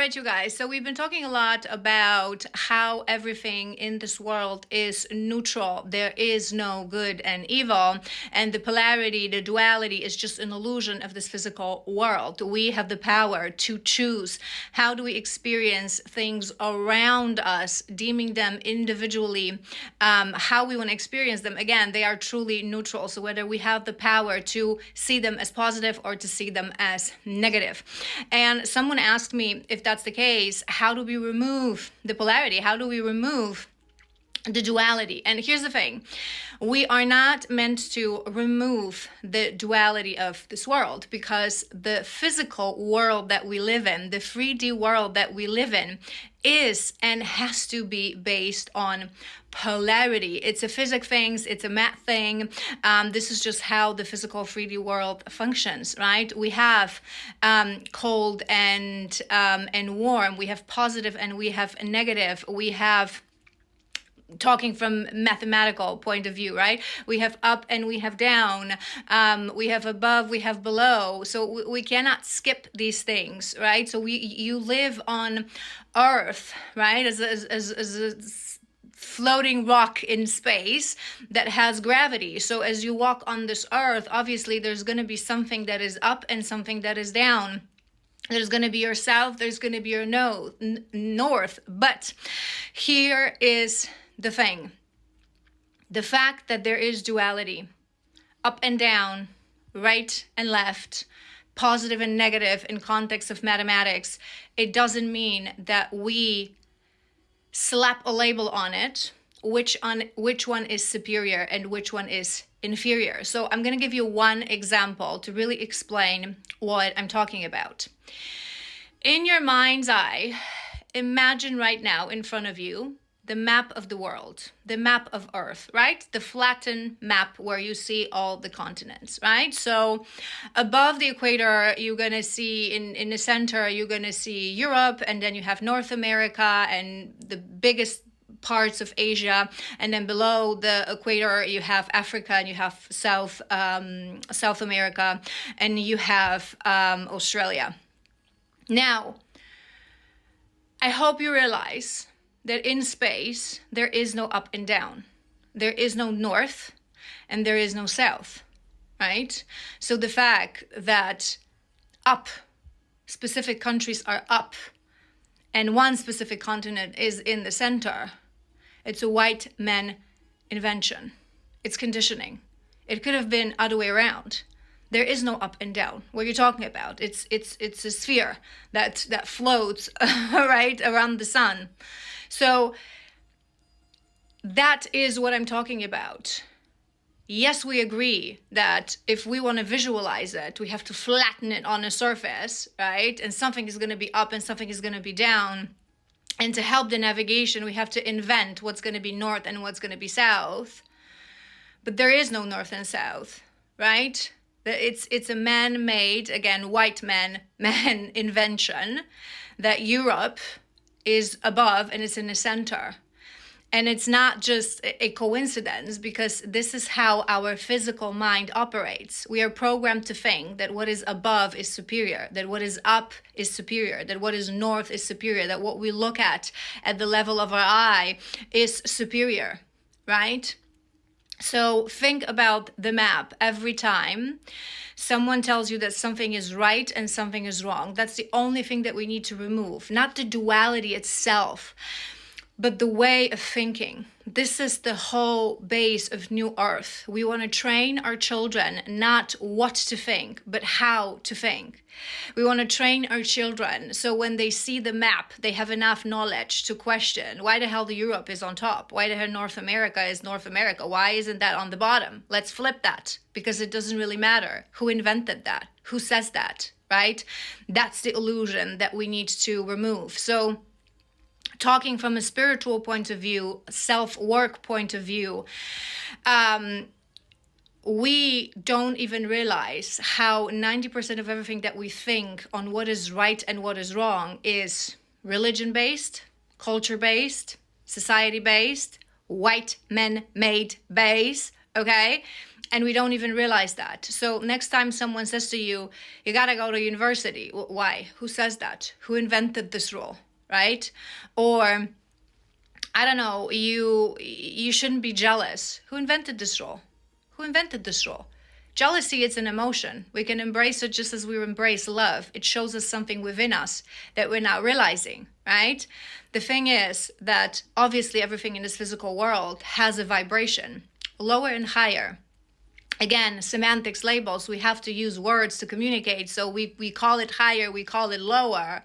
right, you guys. So we've been talking a lot about how everything in this world is neutral. There is no good and evil. And the polarity, the duality is just an illusion of this physical world. We have the power to choose how do we experience things around us, deeming them individually, how we want to experience them. Again, they are truly neutral. So whether we have the power to see them as positive or to see them as negative. And someone asked me, if that's the case, how do we remove the polarity? How do we remove the duality? And here's the thing. We are not meant to remove the duality of this world, because the physical world that we live in, the 3D world that we live in, is and has to be based on polarity. It's a physics thing, it's a math thing. This is just how the physical 3D world functions, right? We have cold and warm. We have positive and we have negative. We have, talking from mathematical point of view, right? We have up and we have down. We have above, we have below. So we cannot skip these things, right? So you live on Earth, right? As a floating rock in space that has gravity. So as you walk on this Earth, obviously there's going to be something that is up and something that is down. There's going to be your south, there's going to be your north. But here is the thing. The fact that there is duality, up and down, right and left, positive and negative in context of mathematics, it doesn't mean that we slap a label on it, which one is superior and which one is inferior. So I'm going to give you one example to really explain what I'm talking about. In your mind's eye, imagine right now in front of you the map of the world, the map of Earth, right? The flattened map where you see all the continents, right? So above the equator, you're going to see in the center, you're going to see Europe, and then you have North America and the biggest parts of Asia, and then below the equator you have Africa, and you have South America, and you have Australia. Now, I hope you realize that in space there is no up and down, there is no north, and there is no south, right? So the fact that specific countries are up, and one specific continent is in the center, it's a white man invention. It's conditioning. It could have been other way around. There is no up and down. What you're talking about? It's a sphere that floats right around the sun. So that is what I'm talking about. Yes, we agree that if we want to visualize it, we have to flatten it on a surface, right? And something is going to be up and something is going to be down. And to help the navigation, we have to invent what's going to be north and what's going to be south. But there is no north and south, right? It's a man-made, again, white man invention that Europe is above and it's in the center. And it's not just a coincidence, because this is how our physical mind operates. We are programmed to think that what is above is superior, that what is up is superior, that what is north is superior, that what we look at the level of our eye is superior, right? So think about the map. Every time someone tells you that something is right and something is wrong, that's the only thing that we need to remove, not the duality itself, but the way of thinking. This is the whole base of New Earth. We want to train our children not what to think, but how to think. We want to train our children so when they see the map, they have enough knowledge to question why the hell the Europe is on top? Why the hell North America is North America? Why isn't that on the bottom? Let's flip that, because it doesn't really matter who invented that, who says that, right? That's the illusion that we need to remove. So talking from a spiritual point of view, self-work point of view, we don't even realize how 90% of everything that we think on what is right and what is wrong is religion-based, culture-based, society-based, white men-made based, okay? And we don't even realize that. So next time someone says to you, you got to go to university. Why? Who says that? Who invented this rule, right? Or, I don't know, you shouldn't be jealous. Who invented this rule? Who invented this rule? Jealousy, it's an emotion. We can embrace it just as we embrace love. It shows us something within us that we're not realizing, right? The thing is that obviously everything in this physical world has a vibration, lower and higher. Again, semantics, labels, we have to use words to communicate. So we call it higher, we call it lower.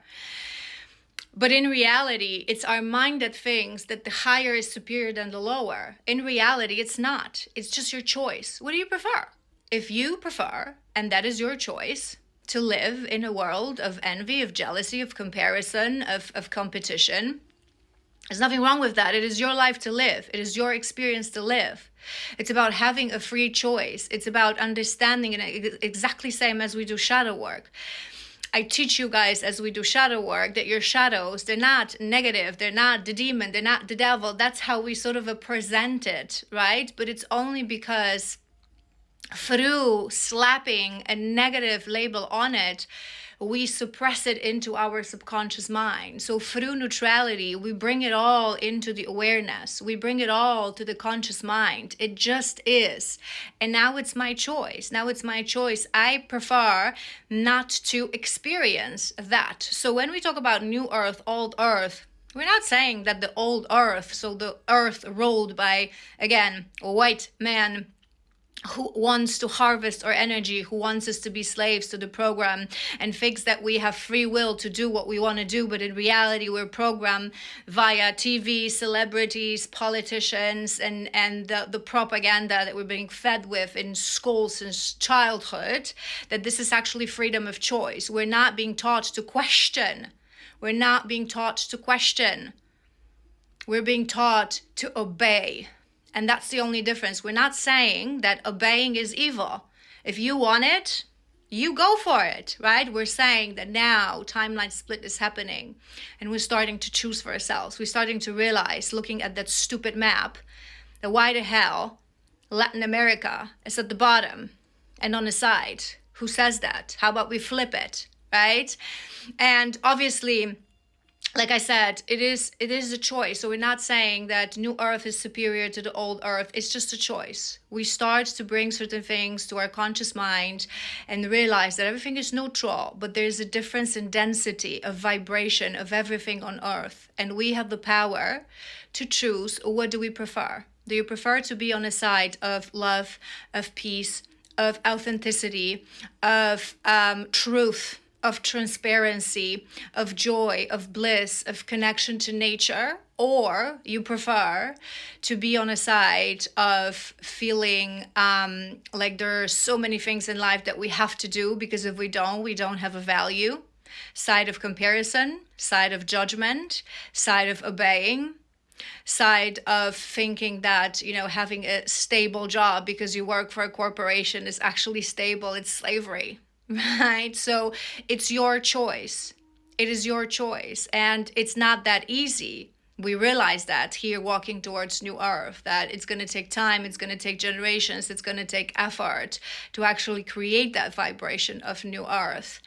But in reality, it's our mind that thinks that the higher is superior than the lower. In reality, it's not. It's just your choice. What do you prefer? If you prefer, and that is your choice, to live in a world of envy, of jealousy, of comparison, of competition, there's nothing wrong with that. It is your life to live. It is your experience to live. It's about having a free choice. It's about understanding it exactly same as we do shadow work. I teach you guys as we do shadow work that your shadows, they're not negative, they're not the demon, they're not the devil. That's how we sort of present it, right? But it's only because through slapping a negative label on it, we suppress it into our subconscious mind. So through neutrality, we bring it all into the awareness. We bring it all to the conscious mind. It just is. And now it's my choice. Now it's my choice. I prefer not to experience that. So when we talk about new earth, old earth, we're not saying that the old earth, so the earth ruled by, again, a white man who wants to harvest our energy, who wants us to be slaves to the program and thinks that we have free will to do what we want to do. But in reality, we're programmed via TV, celebrities, politicians, and the propaganda that we're being fed with in school since childhood, that this is actually freedom of choice. We're not being taught to question. We're not being taught to question. We're being taught to obey. And that's the only difference. We're not saying that obeying is evil. If you want it, you go for it, right? We're saying that now timeline split is happening and we're starting to choose for ourselves. We're starting to realize, looking at that stupid map, that why the hell Latin America is at the bottom and on the side. Who says that? How about we flip it, right? And obviously, like I said, it is a choice. So we're not saying that new earth is superior to the old earth. It's just a choice. We start to bring certain things to our conscious mind and realize that everything is neutral, but there's a difference in density, of vibration, of everything on earth. And we have the power to choose, what do we prefer? Do you prefer to be on the side of love, of peace, of authenticity, of truth, of transparency, of joy, of bliss, of connection to nature? Or you prefer to be on a side of feeling like there are so many things in life that we have to do, because if we don't have a value? Side of comparison, side of judgment, side of obeying, side of thinking that, having a stable job because you work for a corporation is actually stable. It's slavery. Right? So it's your choice. It is your choice. And it's not that easy. We realize that here walking towards new earth, that it's going to take time, it's going to take generations, it's going to take effort to actually create that vibration of new earth.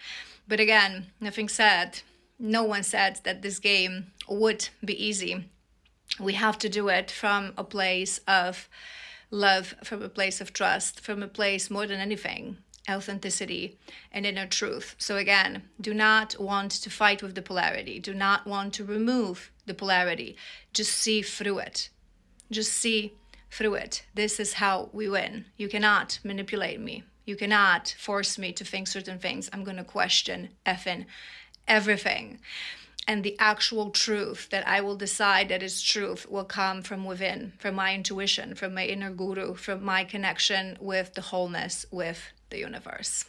But again, nothing said. No one said that this game would be easy. We have to do it from a place of love, from a place of trust, from a place more than anything, authenticity and inner truth. So again, do not want to fight with the polarity. Do not want to remove the polarity. Just see through it. Just see through it. This is how we win. You cannot manipulate me. You cannot force me to think certain things. I'm going to question effing everything. And the actual truth that I will decide that is truth will come from within, from my intuition, from my inner guru, from my connection with the wholeness, with the universe.